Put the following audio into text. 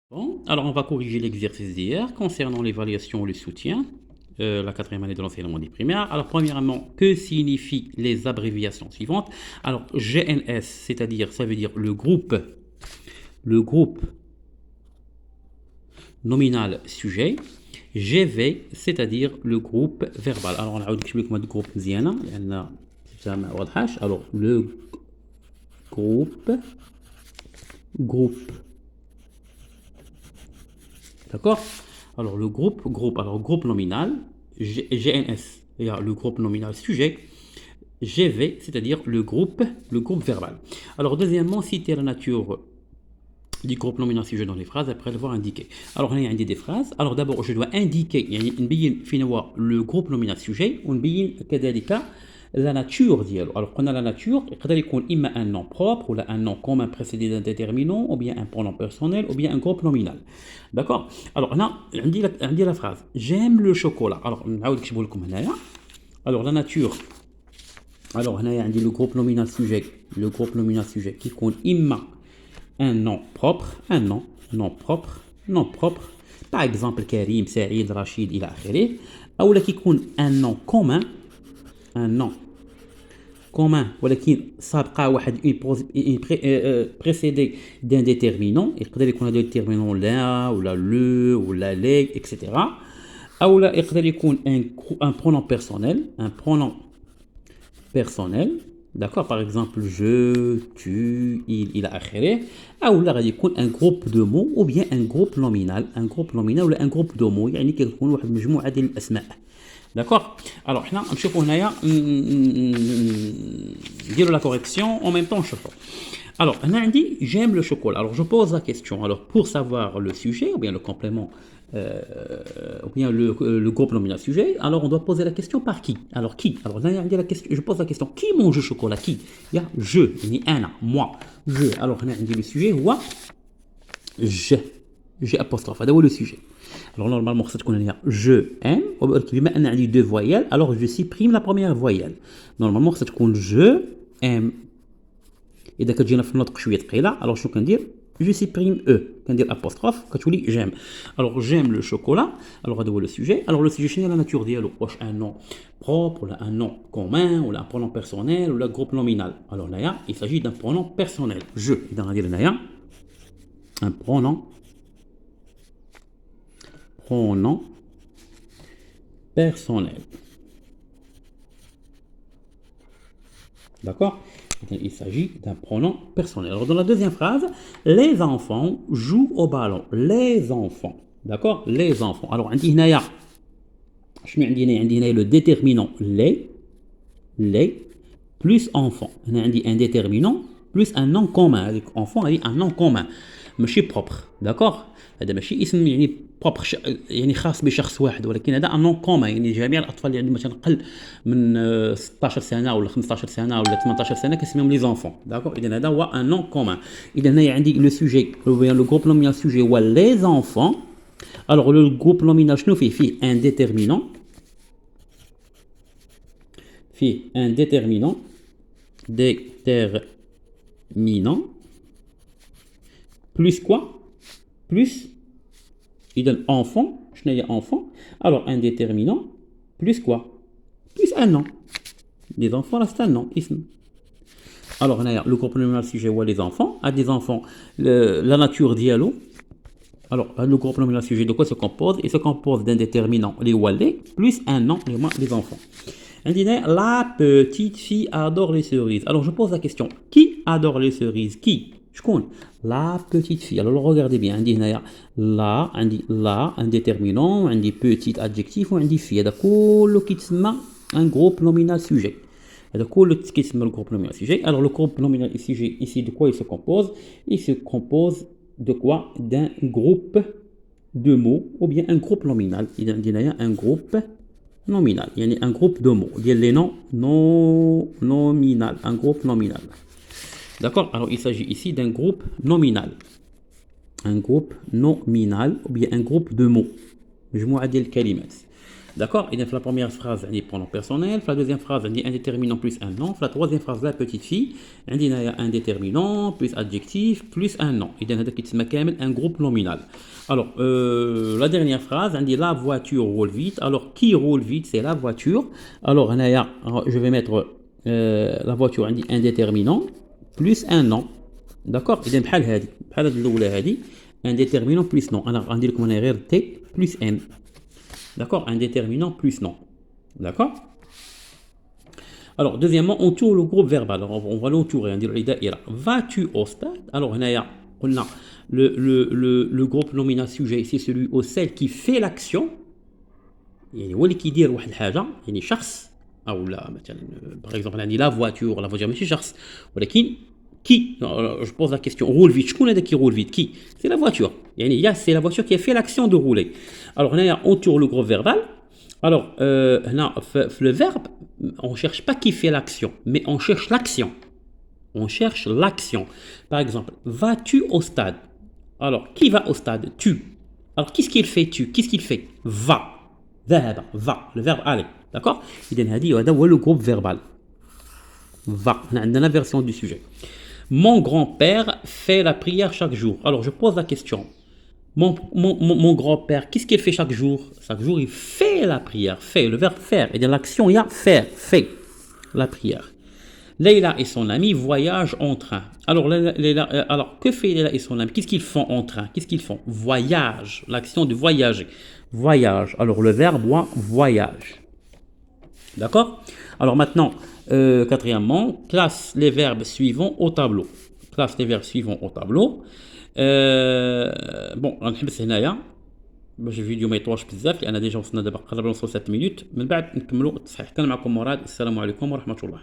Bon, alors on va corriger l'exercice d'hier concernant l'évaluation et le soutien, la quatrième année de l'enseignement des primaires. Alors premièrement, que signifient les abréviations suivantes? Alors GNS, c'est-à-dire ça veut dire le groupe nominal sujet. GV, c'est-à-dire le groupe verbal. Alors on a نكتب لكم هذا الجروب مزيانة لأن ما واضحاش. Alors le groupe. D'accord? Alors le groupe nominal, GNS, il y a le groupe nominal sujet, GV, c'est-à-dire le groupe verbal. Alors deuxièmement, citer la nature du groupe nominal sujet dans les phrases après l'avoir indiqué. Alors on a des phrases. Alors d'abord je dois indiquer يعني نبين فين هو le groupe nominal sujet ونبين كذلك la nature ديالو. Alors on a la nature يقدر يكون إما un nom propre ou un nom commun précédé d'un déterminant ou bien un pronom personnel ou bien un groupe nominal. D'accord? Alors هنا عندي la phrase j'aime le chocolat. Alors نعاود نكتبوا لكم هنايا. Alors la nature. Alors هنايا عندي le groupe nominal sujet qui يكون إما un nom propre, nom propre, par exemple Karim, Saïd, Rachid, il a آخره. أو qui يكون un nom commun, ولكن سابقة واحد précédé d'un déterminant. يقدر يكون هذا déterminant لا ولا le ولا les, etc. أو يقدر يكون un pronom personnel. D'accord, par exemple je, tu, il a آخره. أو غادي يكون un groupe de mots ou bien un groupe nominal ولا un groupe de mots يعني كيكون واحد المجموعة ديال الأسماء. D'accord? Alors حنا نشوفوا هنايا نديروا la correction en même temps نشوفوا. Alors هنا عندي j'aime le chocolat. Alors je pose la question. Alors pour savoir le sujet ou bien le complément ou bien le groupe nominal sujet, alors on doit poser la question par qui? Alors qui? Alors là, la question, je pose la question qui mange le chocolat? Qui? Il y a je, moi, je. Alors là, le sujet, ouais, j'ai apostrophe. C'est le sujet. Alors normalement, ça qu'on a je aime. On a deux voyelles. Alors je supprime la première voyelle. Normalement, ça qu'on je aime. Et dès que j'ai une autre شوية ثقيلة, alors je peux dire je supprime e, je peux dire apostrophe, كتولي j'aime. Alors j'aime le chocolat. Alors هذا هو le sujet. Alors le sujet شنو la nature ديالو؟ واش un nom propre ou un nom commun ou un pronom personnel ou un groupe nominal. Alors là, il s'agit d'un pronom personnel. Je. إذا غادي هنايا un pronom personnel. D'accord? Il s'agit d'un pronom personnel. Alors, dans la deuxième phrase, les enfants jouent au ballon. Les enfants. D'accord? Les enfants. Alors, on dit le déterminant les plus enfants. On dit un déterminant plus un nom commun. Enfant, on dit un nom commun. ماشي propre. D'accord? هذا ماشي اسم يعني بروبر يعني خاص بشخص واحد ولكن هذا ان نون كومون يعني جميع الاطفال اللي عندهم مثلا اقل من 16 سنه ولا 15 سنه ولا 18 سنه كنسميهم لي زونفون. داكور اذا هذا هو ان نون كومون. اذا هنايا عندي لو سوجي لو جروب نومينال سوجي هو لي زونفون. الوغ لو جروب نومينال شنو فيه ان ديتيرمينون plus quoi? Plus il donne enfant, je n'ai enfant. Alors un déterminant plus quoi? Plus un nom. Les enfants là c'est un nom, ism. Alors le groupe nominal sujet ou les enfants, à des enfants la nature dialogue. Alors le groupe nominal sujet de quoi se compose? Il se compose d'un déterminant les wallet plus un nom les enfants. On dit la petite fille adore les cerises. Alors je pose la question qui adore les cerises? Qui? Je compte la petite fille. Alors regardez bien, on dit là, un déterminant, on dit petit adjectif ou on dit fille. C'est qui تسمى un groupe nominal sujet. C'est qui تسمى le groupe nominal sujet. Alors le groupe nominal sujet ici de quoi il se compose? Il se compose de quoi? D'un groupe de mots ou bien un groupe nominal. Il dit un groupe nominal. Il y a un groupe de mots. Il y a les noms nominal, un groupe nominal. D'accord? Alors il s'agit ici d'un groupe nominal. Un groupe nominal ou bien un groupe de mots. مجموعة ديال الكلمات. D'accord? Et dans la première phrase, on dit pronom personnel. Dans la deuxième phrase, on dit un déterminant plus un nom. Dans la troisième phrase, la petite fille, on dit un déterminant plus adjectif plus un nom. Et dans un groupe nominal. Alors, la dernière phrase, on dit la voiture roule vite. Alors, qui roule vite? C'est la voiture. Alors, je vais mettre la voiture, on dit un déterminant plus un nom. D'accord? Et بحال هذه الأولى هذه un déterminant plus nom. Alors, on dit comme on a T plus N. D'accord? Un déterminant plus nom. D'accord? Alors, deuxièmement, on tourne le groupe verbal. Alors, on va l'entourer. On dit vas-tu au stade? Alors, on a le groupe nominal sujet, c'est celui ou celle qui fait l'action. يعني هو اللي كيدير واحد الحاجة، يعني شخص أو لا مثلا par exemple عندي la voiture ماشي شخص ولكن qui, je pose la question, roule vite, شكون هذا qui roule vite? Qui? C'est la voiture. يعني c'est la voiture qui a fait l'action de rouler. Alors هنايا on tourne le groupe verbal. Alors هنا في le verbe on cherche pas qui fait l'action, mais on cherche l'action. On cherche l'action. Par exemple, vas-tu au stade? Alors qui va au stade? Tu. Alors qu'est-ce qu'il fait? Tu. Qu'est-ce qu'il fait? Va. ذهب. Va. Le verbe aller. D'accord? إذن هذا هو le groupe verbal. Va. On a la version du sujet. Mon grand-père fait la prière chaque jour. Alors, je pose la question. Mon grand-père, qu'est-ce qu'il fait chaque jour? Chaque jour, il fait la prière. Fait, le verbe faire. Et dans l'action, il y a faire. Fait la prière. Leïla et son ami voyagent en train. Alors, que fait Leïla et son ami? Qu'est-ce qu'ils font en train? Qu'est-ce qu'ils font? Voyage. L'action de voyager. Voyage. Alors, le verbe voyage. D'accord? Alors maintenant, quatrièmement, classe les verbes suivants au tableau. Classe les verbes suivants au tableau. بون غنحبس هنايا باش الفيديو ما يطولش بزاف لان ديجا وصلنا دابا قربنا نوصل 7 مينوت. من بعد نكملوا التصحيح. كان معكم مراد، السلام عليكم ورحمه الله.